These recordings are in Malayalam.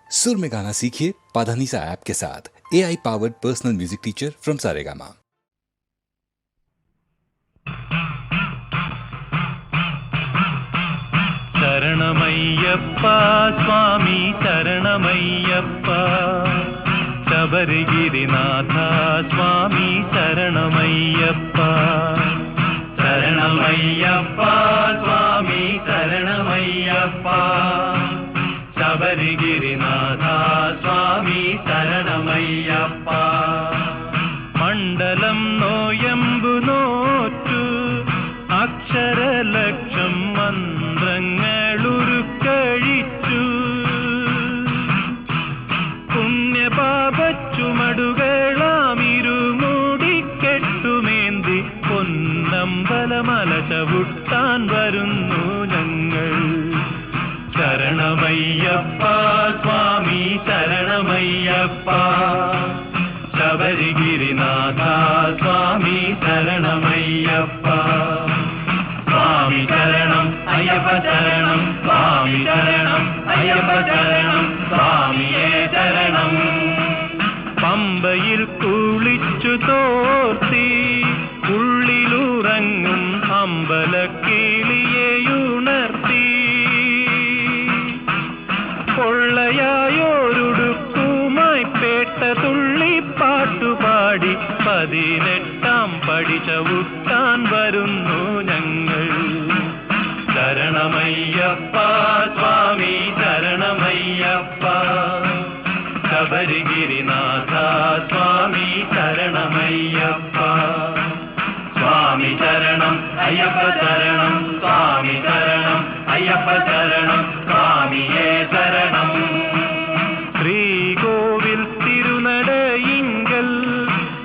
सुर में गाना सीखिए पाधानीसा ऐप के साथ। AI powered personal music teacher from Saregama. शरणमय्यप्पा स्वामी शरणमय्यप्पा, शबरिगिरिनाथ स्वामी शरणमय्यप्पा। शरणमय्यप्पा स्वामी शरणमय्यप्पा, शबरिगिरिनाथ स्वामी शरणमय्यप्पा। मण्डलं नोयम्बु नोറ്റു അക്ഷരലക്ഷം മന്ത്രങ്ങളുരുക്കഴിച്ചു, പുണ്യപാപച്ചുമടുകളാമിരുമൂടിക്കെട്ടുമേന്തി പൊന്നമ്പലമല ചവിട്ടാൻ വരുന്നു ഞങ്ങൾ. ശരണമയ്യപ്പ സ്വാമി ശരണമയ്യപ്പ, ശബരിഗിരിനാഥ സ്വാമി ശരണമയ്യപ്പ. സ്വാമി ശരണം അയ്യപ്പ ശരണം, സ്വാമി ശരണം അയ്യപ്പ ശരണം, സ്വാമിയേ ശരണം. പമ്പയിൽ കുളിച്ചു തോർത്തി ഉള്ളിലുറങ്ങും അമ്പലക്കിളിയെയുണർത്തി, പൊള്ളയായോരുടുക്കുമായി പേട്ട തുള്ളി പാട്ടുപാടി 18ാം പടി ചവിട്ടാൻ വരുന്നു ഞങ്ങൾ. ശരണമയ്യപ്പ സ്വാമി ശരണമയ്യപ്പ, ശബരിഗിരിനാഥ സ്വാമി ശരണമയ്യപ്പ. സ്വാമി ശരണം അയ്യപ്പ ശരണം, സ്വാമി ശരണം അയ്യപ്പ ശരണം, സ്വാമിയേ ശരണം. ശ്രീകോവിൽ തിരുനടയിങ്കൽ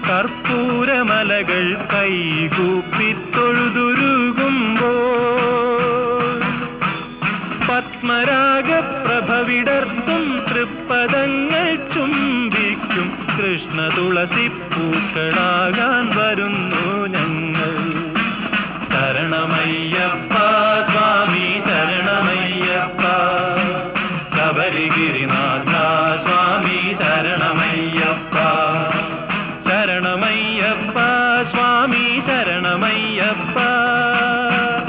കർപ്പൂരമലകൾ കൈകൂപ്പി തൊഴുതുരുകുമ്പോൾ, പത്മരാഗപ്രഭവിടർത്തും തൃപ്പദങ്ങൾ ചുംബിക്കും കൃഷ്ണ തുളസി പൂക്കളാകാൻ വരുന്നു ഞങ്ങൾ. ശരണമയ്യപ്പ സ്വാമി ശരണമയ്യപ്പ, ശബരിഗിരിനാഥ സ്വാമി ശരണമയ്യപ്പ. ശരണമയ്യപ്പ സ്വാമി ശരണമയ്യപ്പ,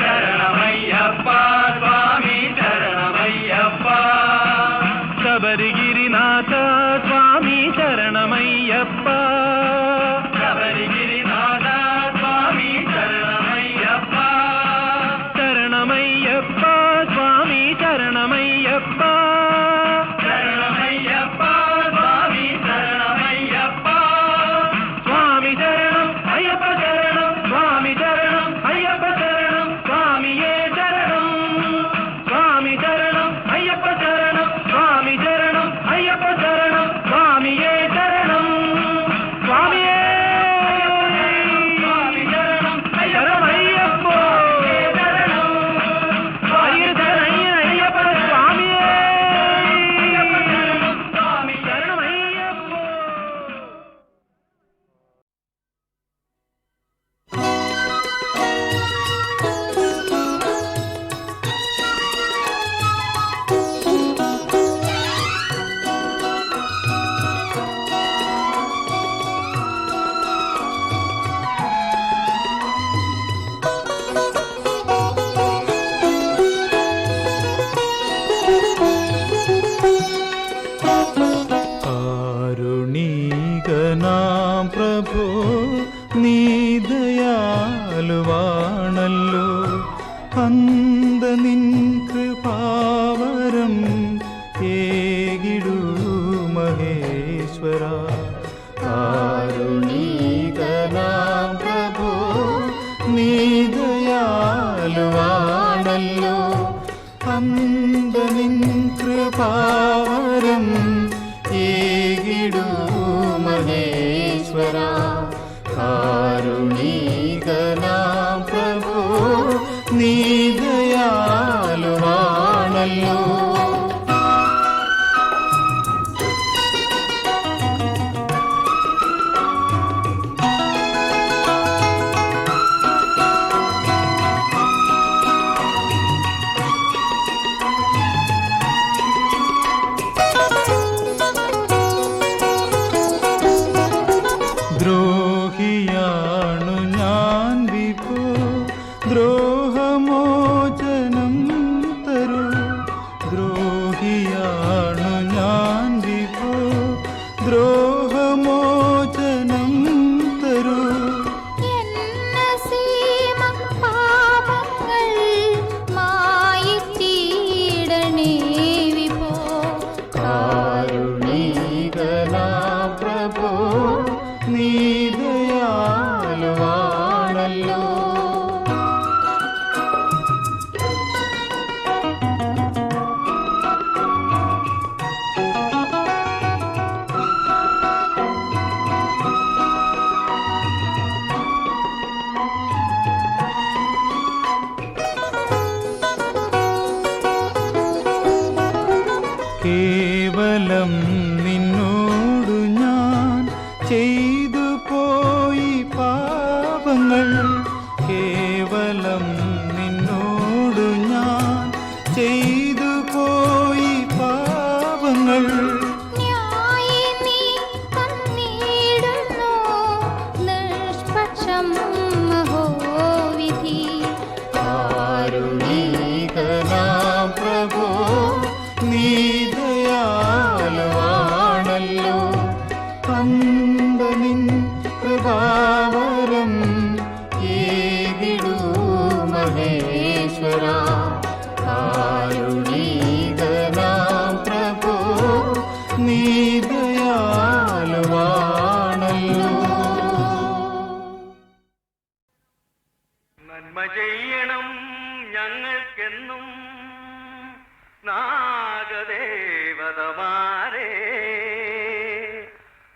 ശരണമയ്യപ്പ സ്വാമി ശരണമയ്യപ്പ, ശബരിഗിരിനാഥ സ്വാമി ശരണമയ്യപ്പ. ശബരിഗിരിനാഥ സ്വാമി ശരണമയ്യപ്പ, ശരണമയ്യപ്പ സ്വാമി ശരണമയ്യപ്പ, ശരണമയ്യപ്പ സ്വാമി ശരണമയ്യപ്പ. സ്വാമി ശരണം അയ്യപ്പ ശരണം, സ്വാമി ശരണം അയ്യപ്പ ശരണം, സ്വാമിയേ ശരണം. സ്വാമി ശരണം അയ്യപ്പ ശരണം, സ്വാമി ശരണം അയ്യപ്പ ശരണം, സ്വാമിയേ ശരണം. സ്വാമിയേ സ്വാമി ശരണം ശരണമയ്യപ്പോ ശരണം, അയ്യപ്പ സ്വാമിയേ അയ്യപ്പ ശരണം, സ്വാമി ശരണമയ്യപ്പോ. കാരുണീകനാം പ്രഭോ നീ ദയാലുവാണല്ലോ, അന്ത നിൻ കൃപാവരം ഏകിടൂ മഹേശ്വര. കാരുണീകനാം പ്രഭോ നീ ദയാലുവാണല്ലോ, അന്ത നിൻ കൃപാവരം ഏകിടൂ മഹേശ്വര. കാരുണീകനാം പ്രഭോ നീ ദയാലുവാണല്ലോ. കേവലം നിന്നോടു ഞാൻ ചെയ്തു പോയി പാപങ്ങൾ, കേവലം നിന്നോടു ഞാൻ ചെയ്തു പോയി പാപങ്ങൾ. കാരുണീകനാം പ്രഭോ നീ ദയാലുവാണല്ലോ, അന്തനിൻ കൃപാവരം ഏകിടൂ മഹേശ്വര. കാരുണീകനാം പ്രഭോ നീ ദയാലുവാണല്ലോ. നന്മ ചെയ്യണം ഞങ്ങൾക്കെന്നും നാഗദേവതമാരേ,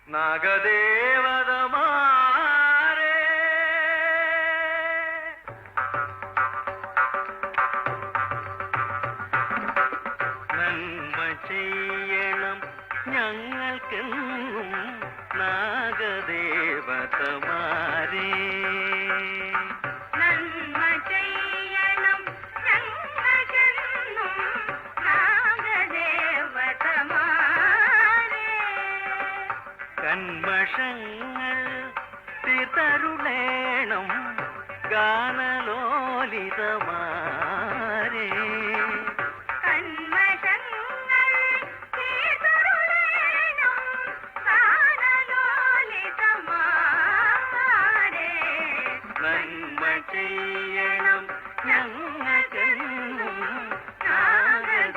നാഗദേവതമാരേ. നന്മ ചെയ്യണം ഞങ്ങൾക്കെന്നും നാഗദേവതമാരേ, നന്മ ചെയ്യണം ഞങ്ങൾക്കെന്നും നാഗദേവതമാരേ. കന്മഷങ്ങൾ തീർത്തരുളേണം ഗാനലോലിതമാരേ, കന്മഷങ്ങൾ തീർത്തരുളേണം ഗാനലോലിതമാരേ. നന്മ ചെയ്യണം ഞങ്ങൾക്കെന്നും നാഗദേവതമാരേ.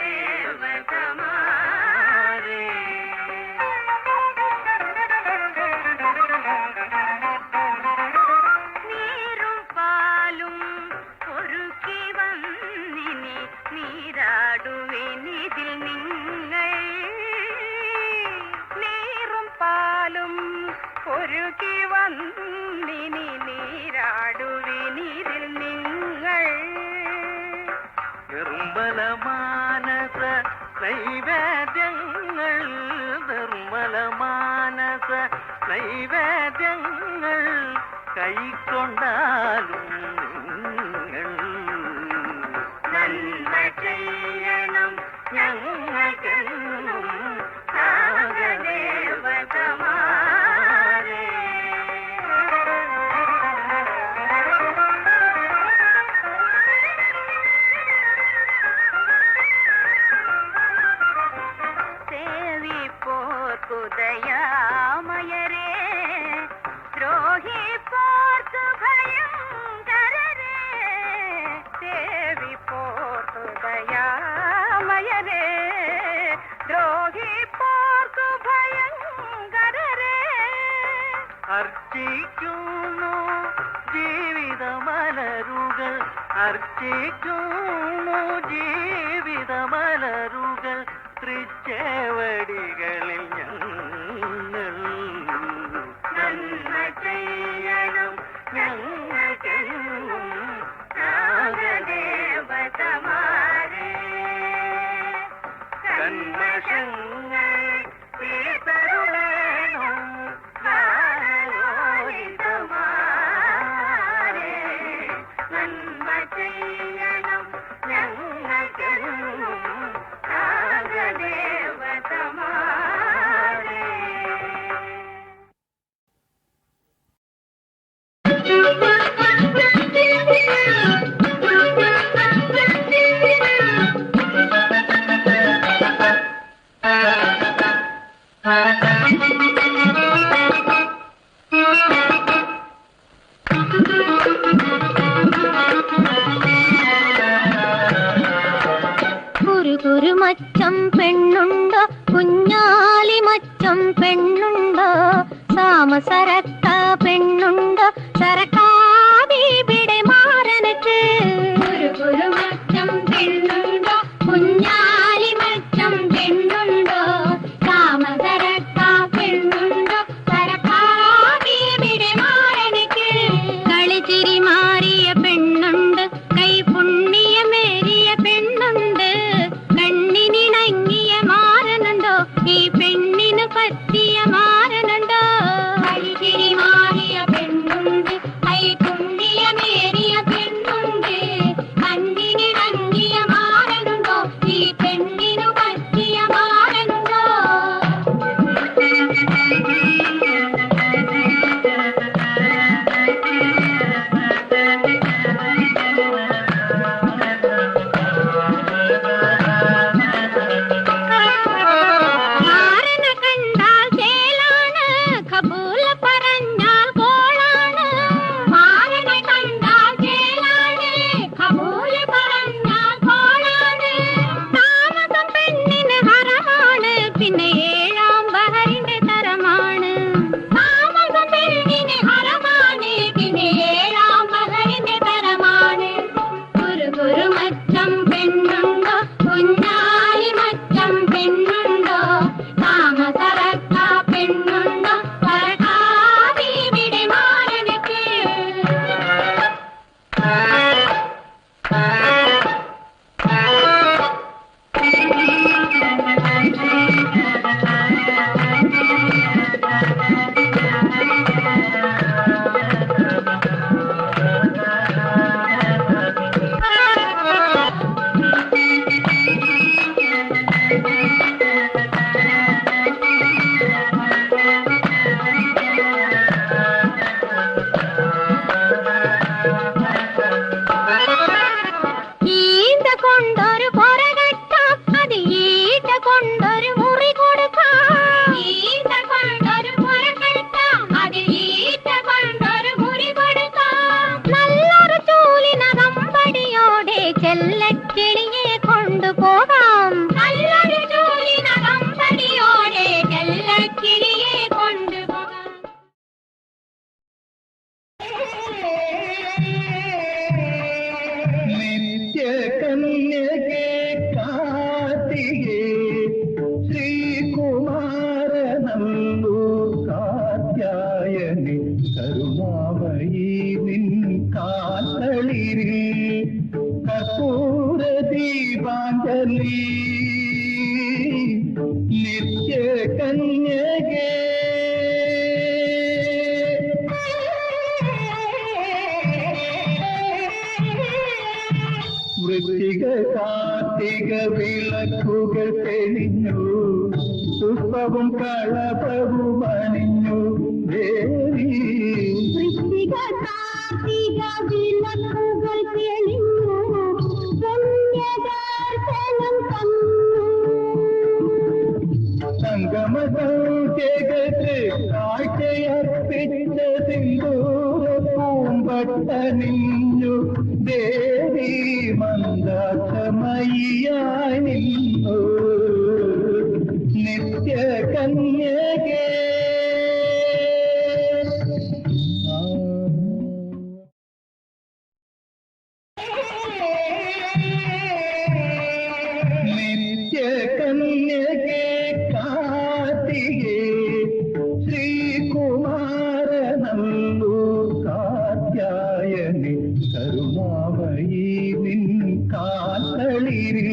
നീരും പാലും ഒരുക്കി വന്നിനി നീരാടുവിനിതിൽ നിങ്ങൾ, നീരും പാലും ഒരുക്കി വന്നിനി നീരാടുവിനിതിൽ നിങ്ങൾ. നിർമ്മലമാനസ നൈവേദ്യങ്ങൾ, നിർമ്മലമാനസ നൈവേദ്യങ്ങൾ കൈക്കൊണ്ടാലും നിങ്ങൾ. നന്മ ചെയ്യണം ഞങ്ങൾക്കെന്നും നാഗദേവതമാരേ. ദയാമയരേ, ദ്രോഹി പോർക്കു ഭയങ്കരരേ, ദേവി പോർക്കു ദയാമയരേ, ദ്രോഹി പോർക്കു ഭയങ്കരരേ. അർച്ചിക്കുന്നു ജീവിതമലരുകൾ, അർച്ചിക്കുന്നു ജീവിതമലരുകൾ തൃച്ചേവടികളിൽ ഞങ്ങൾ. നന്മ ചെയ്യണം ഞങ്ങൾക്കെന്നും നാഗദേവതമാരേ, കന്മഷങ്ങൾ തീർത്തരുളേണം ഗാനലോലിതമാരേ. നന്മ ചെയ്യണം ഞങ്ങൾക്കെന്നും നാഗദേവതമാരേ. ഒരു മച്ചം പെണ്ണുണ്ടോ, കുഞ്ഞാലി മച്ചം പെണ്ണുണ്ടോ, സാമസരക്ക പെണ്ണുണ്ടോ, സരക്കാബിടെ മാറനക്ക്. ഒരു മച്ചം പെണ്ണുണ്ടോ, കുഞ്ഞാലി മച്ചം പെണ്ണുണ്ടോ, സാമസരക്ക പെണ്ണുണ്ടോ, സരക്കാബിടെ മാറനക്ക്. കളിച്ചിരി മാറിയ പെണ്ണുണ്ട്, കൈ പുണ്യമേറിയ പെണ്ണുണ്ട്, കണ്ണിനിണങ്ങിയ മാറനുണ്ടോ, ഈ പെണ്ണിന് പറ്റിയ മാരനുണ്ടോ? കളിച്ചിരി മാറിയ പെണ്ണുണ്ട്, കൈകുണ്ടിയമേറിയ പെണ്ണുണ്ട്, കണ്ണിനിണങ്ങിയ മാരനുണ്ടോ? ഈ പെണ്ണിനു പറ്റിയ മാരനുണ്ടോ? മാരനെ കണ്ടാൽ ചേലാണ്, കബൂല പറഞ്ഞാൽ കോളാണ്. മാരനെ കണ്ടാൽ ചേലാണ്, കബൂല പറഞ്ഞാൽ കോളാണ്. താമസം പെണ്ണിന് ഹറമാണ്, പിന്നെ ഏഴാം ബഹറിന്റെ തരമാണ്. താമസം പെണ്ണിന് ഹറമാണ്, പിന്നെ ഏഴാം ബഹറിന്റെ തരമാണ്. കുരു മച്ചം പെണ്ണുണ്ടോ? കുഞ്ഞാലി മച്ചം പെണ്ണുണ്ടോ? താമസറക്ക പെണ്ണുണ്ടോ? പറക്കാതിവിടെ മാരനക്ക്. ഈറ്റ കൊണ്ടൊരു പൊറ കെട്ടാം, അത് ഈറ്റ കൊണ്ടൊരു മുറി കൊടുക്കാം. ഈറ്റ കൊണ്ടൊരു പൊറ കെട്ടാം, അത് ഈറ്റ കൊണ്ടൊരു മുറി കൊടുക്കാം. നല്ലൊരു ചൂലിനകമ്പടിയോടെ ചെല്ലക്കിളിയെ കൊണ്ടുപോകാം. നല്ലൊരു ചൂലിനകമ്പടിയോടെ ചെല്ലക്കിളിയെ കൊണ്ടുപോകാം. നിത്യകന്യകേ കാർത്തികേ ശ്രീകുമാരനല്ലു കാത്യായനി കരുണാമയീ നിൻ കാത്തളിരിൽ കർപ്പൂര ദീപാഞ്ജലി. നിത്യകന്യകേ വൃശ്ചിക കാർത്തിക വിളക്കുകൾ തെളിഞ്ഞു, പുഷ്പവും കളഭവും അണിഞ്ഞു ദേവി. വൃശ്ചിക കാർത്തിക വിളക്കുകൾ തെളിഞ്ഞു, പുണ്യദർശനം തന്നു. സംഗമസൗജഗത്ത് കാഴ്ചയർപ്പിച്ച സിന്ദൂര പൂമ്പട്ടണിഞ്ഞു ദേവി. മന്ദാസമയ്യായി നിന്നു നിത്യകന്യകേ. നിത്യകന്യകേ കാർത്തികേ ശ്രീകുമാരനല്ലു കാത്യായനി കരുണാമയീ നിൻ കാത്തളിരിൽ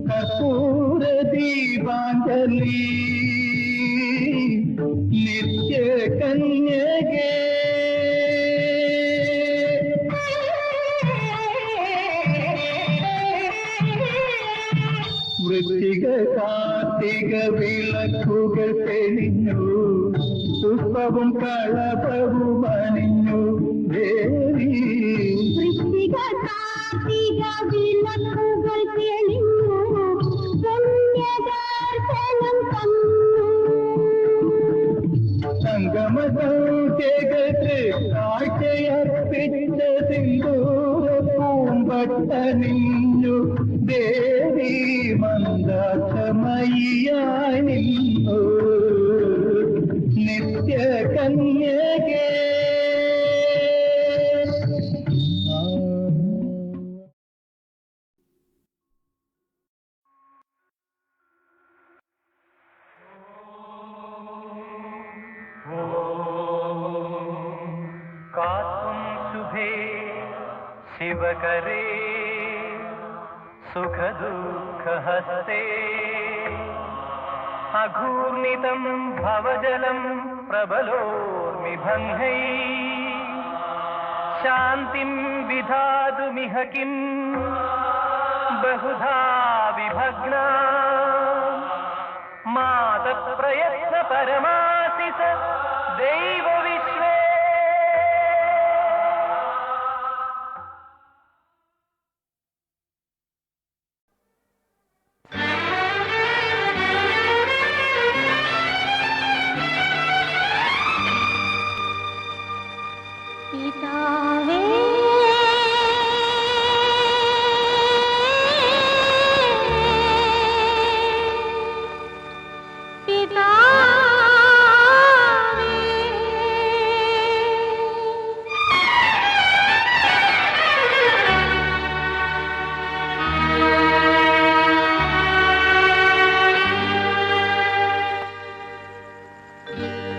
കർപ്പൂര ദീപാഞ്ജലി. നിത്യകന്യകേ വൃശ്ചിക കാർത്തിക വിളക്കുകൾ തെളിഞ്ഞു, പുഷ്പവും കളഭവും അണിഞ്ഞു ദേവി. വൃശ്ചിക കാർത്തിക വിളക്കുകൾ തെളിഞ്ഞു, പുണ്യദർശനം തന്നു. സംഗമസൗജഗത്ത് കാഴ്ചയർപ്പിച്ച സിന്ദൂര പൂമ്പട്ടണിഞ്ഞു ദേവി. മന്ദാസമയ്യായി നിന്നു നിത്യകന്യകേ. कातुं शुभे शिवकरे सुखदुःखहस्ते अघूर्णितं भवजलं प्रबलोर्मि भङ्गैः शान्तिं विधातुमिह किं बहुधा विभग्ना मातप्रयत्नपरमासि स दैवविश्वे പിതാവേ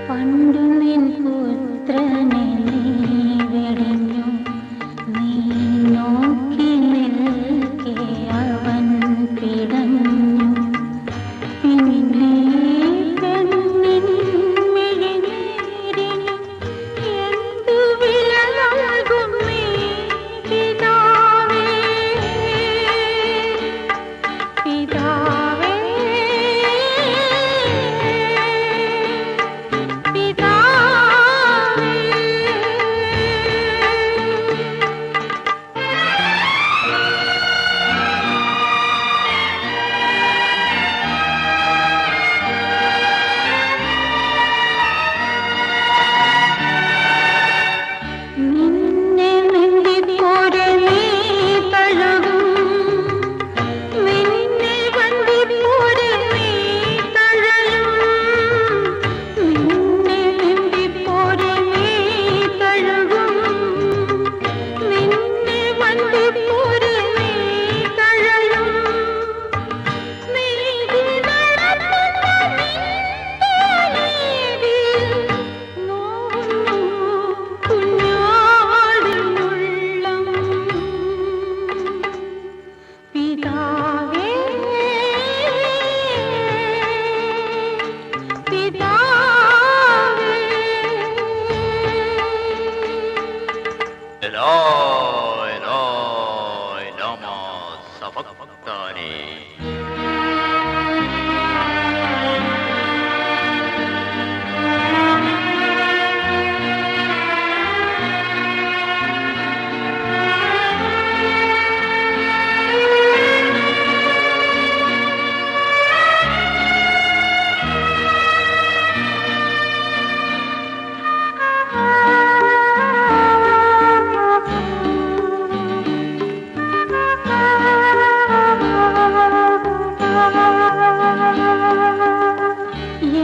പണ്ടു നിൻ പുത്രനെ നീ വെടിഞ്ഞു, നീ നോക്കി നിൽക്കെ അവൻ പിടഞ്ഞു. പിന്നെ പെണ്ണിൻ മിഴിനീരിന് എന്തു വില നൽകും നീ പിതാവേ, പിതാവേ, പിതാവേ. നിന്നെ മിണ്ടിപ്പോരെ നീ തഴുകും, നിന്നെ വണ്ടിപ്പോരെ നീ തഴലും, നിന്നെ മിണ്ടിപ്പോരെ നീ തഴുകും, നിന്നെ വണ്ടിപ്പോരെ നീ തഴലും. നീതി നടത്തുന്ന നിന്റെ നീതിയിൽ നോവുന്നു കുഞ്ഞാടിനുള്ളം. പിതാവേ, പിതാവേ. إلهي إلهي لما سبقتني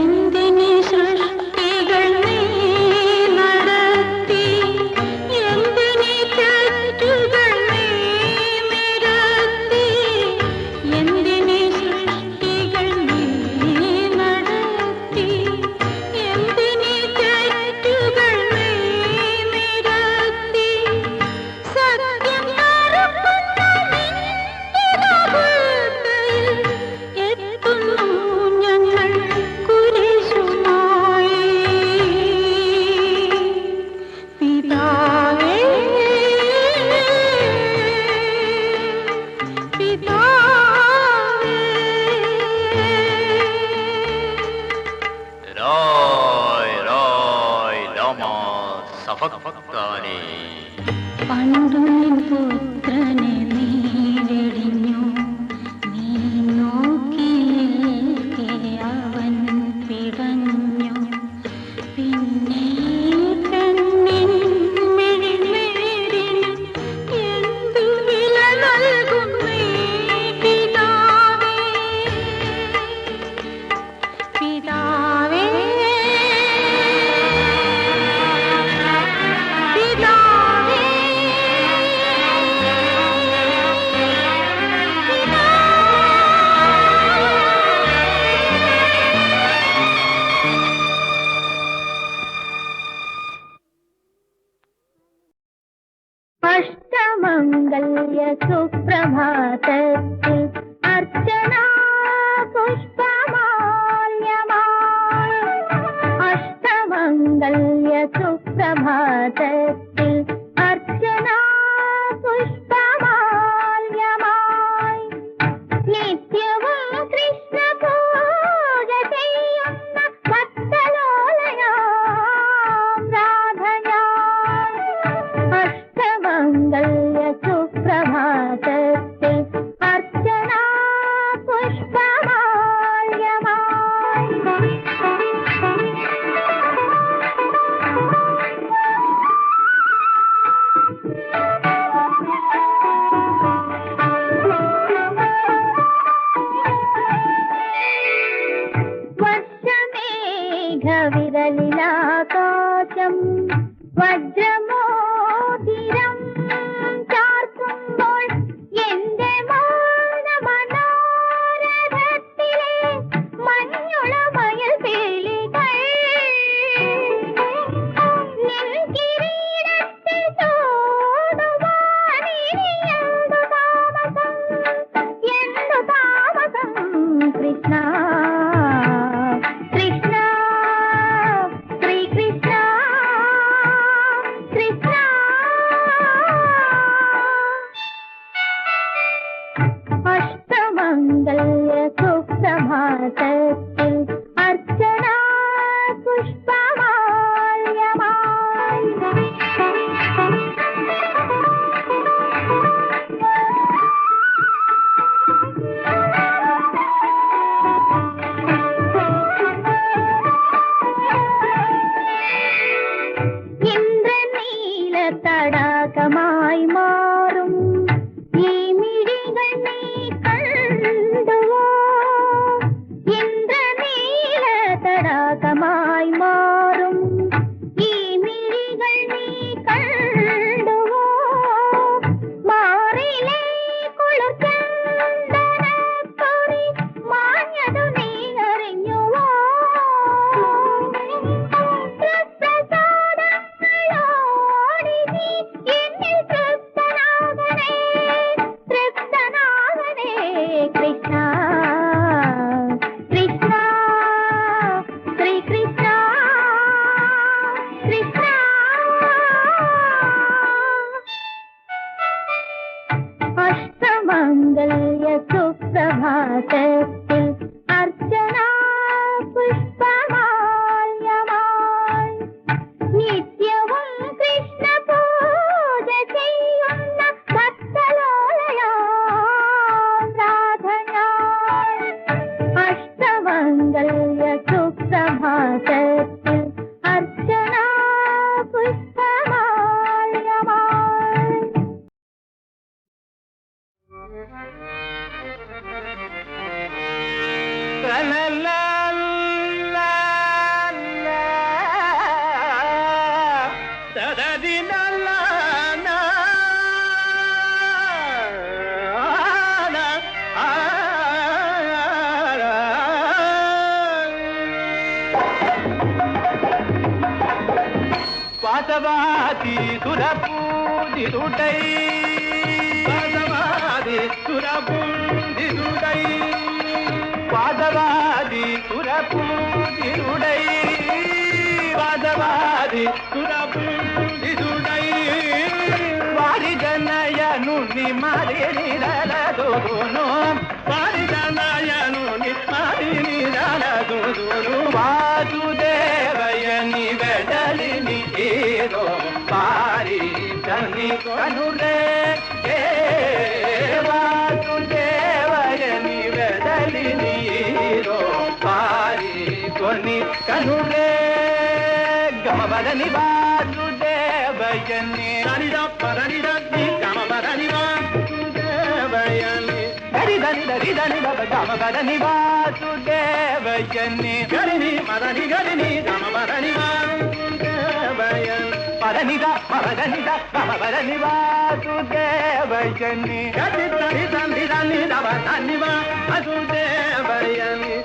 എന്തിനീ സൃഷ്ടികൾ നീ നടത്തി, എന്തിനീ തെറ്റുകൾ നീ നിരത്തി, എന്തിനീ സൃഷ്ടികൾ നീ നടത്തി, എന്തിനീ തെറ്റുകൾ നീ നിരത്തി. സത്യം മറക്കുന്ന നിന്റെ ലോകത്തിൽ എത്തുന്നു ഞങ്ങൾ കുരിശുമായി. പിതാവേ, പിതാവേ. إلهي إلهي لما سبقتني പണ്ടു നിൻ പുത്രനെ നീ വെടിഞ്ഞു, നീ നോക്കി നിൽക്കെ അവൻ പിടഞ്ഞു. പിന്നെ പെണ്ണിൻ മിഴിനീരിന് എന്തു വില നൽകും നീ പിതാവേ, പിതാവേ, പിതാവേ. അഷ്ടമംഗല്യ സുപ്രഭാതത്തിൽ അർച്ചന പുഷ്പമാല്യ സുപ്രഭാതത്തിൽ അർച്ചനാ പുഷ്പമാല്യമായി നിത്യവും കൃഷ്ണ പൂജ ചെയ്യുന്ന ഭക്തലോലയാം രാധയാം അഷ്ടമംഗല്യ സുപ്രഭാതത്തിൽ അർച്ചനാ പുഷ്പമാല്യമായി വിരലിലാകാശം വജ്രമോതിരം ചാർത്തുമ്പോൾ എന്റെ മനോരഥത്തിലെ മഞ്ഞുളമയൽ പീലികൾ നിൻ കിരീടത്തിൽ ചൂടുവാനിനി എന്തു താമസം കൃഷ്ണ അഷ്ടമംഗല്യ സുപ്രഭാതത്തിൽ അർച്ചനാ പുഷ്പമാല്യമായി ഇന്ദ്രനീല തടാകമായി മാറും ഈ മിഴികൾ നീ കണ്ടുവോ ഇന്ദ്രനീല തടാകമായി മാറും ഈ മിഴികൾ നീ കണ്ടുവോ മാറിലേ കുളിർച്ചന്ദനക്കുറി മാഞ്ഞതു നീ അറിഞ്ഞുവോ തൃപ്രസാദങ്ങളോടി നീ എന്നിൽ തൃപ്തനാകണേ കൃഷ്ണ കൃഷ്ണ ശ്രീകൃഷ്ണ കൃഷ്ണ അഷ്ടമംഗല്യ സുപ്രഭാതത്തിൽ അർച്ചനാ പുഷ്പമാല്യമായി നിത്യവും കൃഷ്ണ പൂജ ചെയ്യുന്ന ഭക്തലോലയാം രാധയാം അഷ്ടമംഗല്യ സുപ്രഭാതത്തിൽ അർച്ചനാ പുഷ്പമാല്യമായി వాసవాది సురపూజితుడై వాసవాది సురపూజితుడై వాసవాది సురపూజితుడై వాసవాది సురపూజితుడై వారి జనయను నిమరి నిరలదును వారి జనయను నిమరి నిరలదును వాసుదేవయని వెడలిని ఏదో పారి తని కనులే వాసుదేవయని వెడలిని ఏదో పారి కొని కనులే గమవదని వాసుదేవయని హరిద పరనిద గమవదని వాసుదేవయని హరిదని దరిదని గమవదని వాసుదేవయని గరిని మదని గరిని గమవదని వాసుదేవయని పరనిద పరనిద గమవదని వాసుదేవయని గరితని సంధిదని దవదని వాసుదేవయని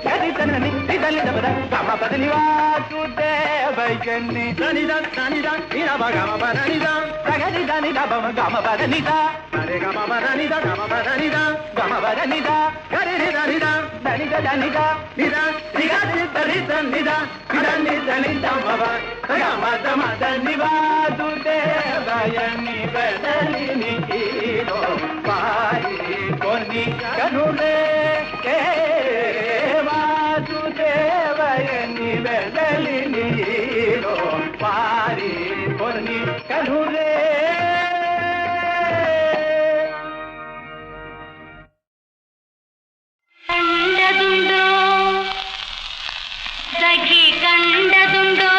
గరితని దిదని దవద గమవదని వాసుదేవ వయన్ని దనిద దనిద నిరవ గమ పదనిద సగని దనిద బమ గమ పదనిద అరే గమ పదనిద గమ పదనిద గమ పదనిద గరి దనిద దనిద దనిద నిద నిగ దనిద నిద నిదని దనిద మవ గమ దమ దనివా దుదే వయన్ని బదలిని కీలో పారి కొన్ని కనులే వాసుదేవయని వెదలిని పారి కొన్ని కనులే ಕಂಡದುಂಡೋ ಸಖಿ ಕಂಡದುಂಡೋ